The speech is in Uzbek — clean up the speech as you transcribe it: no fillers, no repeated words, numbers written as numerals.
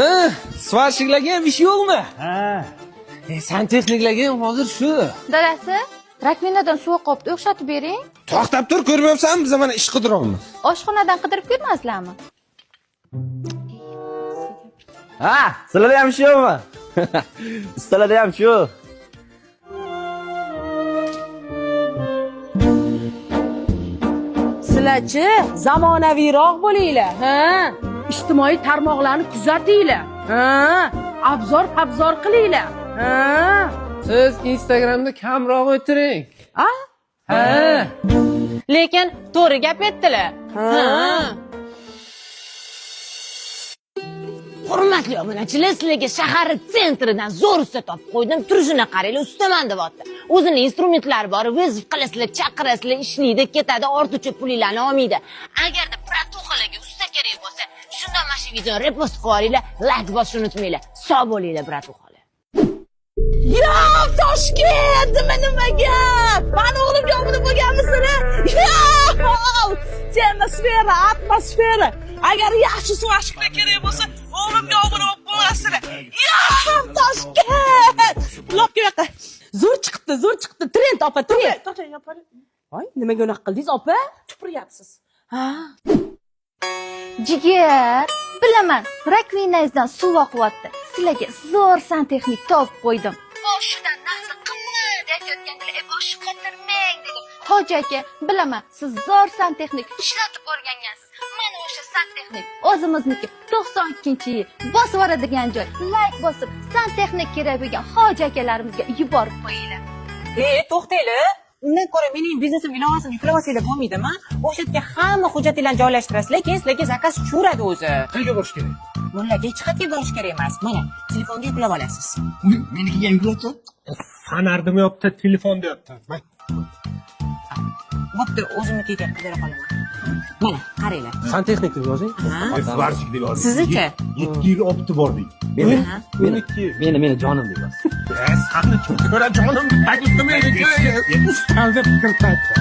Svarshiklarga ham ish yo'qmi? Ha. Santexniklarga ham hozir shu. Dadasi, rakvinadan suv qopni o'xshatib bering. To'xtab tur, ko'rmayapsanmi? Biz mana ish qidiryapmiz. Oshxonadan qidirib kelmaysizlarmi? Ha, sizlarda ham shumi? Sizlarda ham shu. Sizlarchi zamonaviyroq bo'linglar, ha? Ijtimoiy tarmoqlarni kuzatinglar, ha? Abzor qilinglar, ha? Siz Instagramda kamroq o'tiring. Ha? Ha. Lekin to'g'ri gap aytdilar. Ha. Hurmatli obunachilar, sizlarga shahar sentridan zo'r usta topib qo'ydim. Turishini qaranglar, ustaman deyapti. O'zini instrumentlari bor, vizit qilasizlar, chaqirasizlar, ishlaydi, ketadi, ortiqcha pulinglarni olmaydi. Agarda pratuxalarga usta kerak bo'lsa, shunda mana shu videoni repost qilib olinglar, like bosishni unutmanglar. Sog' bo'linglar, pratuxalar. Yo, Toshkent, nima gap? Mani o'g'limga obuna bo'lganmisizlar? Yo! Atmosfera. Agar yaxshi suv ashqlar kerak bo'lsa, o'g'limga obuna bo'lib qo'yasizlar. Yo, Toshkent! Lopga yoqqa. Zo'r chiqdi. Trend opa, trend. To'xtang, opa. Voy, nimaga unaqa qildingiz, opa? Tupuryapsiz. Ha. Jigar, bilaman, rakvinangizdan suv oqyapti. Sizlarga zo'r santexnik topib qo'ydim. Boshidan narsa qimmat aytayotganlar, bosh qotirmang dedim. Hoji aka, bilaman, siz zo'r santexnik ishlatib o'rgangansiz. Mana o'sha santexnik o'zimizniki 92-yil bosib boradigan joy. Like bosib, santexnik kerak bo'lgan hoji akalarimizga yuborib qo'yinglar. To'xtanglar. Undan ko'ra mening biznesim ilovasini yuklab olsanglar bo'lmaydimi? O'sha yerga hamma hujjatlarni joylashtirasizlar, keyin sizlarga zakaz tushiradi o'zi. Qayerga borish kerak? Mullaga hech qayerga borish kerak emas. Mana, telefonga yuklab olasiz. Menikiga yugurchi. Fanarda yopti, telefonda yopti. Bo'pti, o'zimnikiga qidira qolaman. Mana, qaranglar. Santexnik deb yozing. Svarshik deb yozing. Sizniki? 7 yil opti bordik. Meni jonim deb yoz. Sani ko'ra jonim taklif qilmaydi. Ustani fikr qaytdi.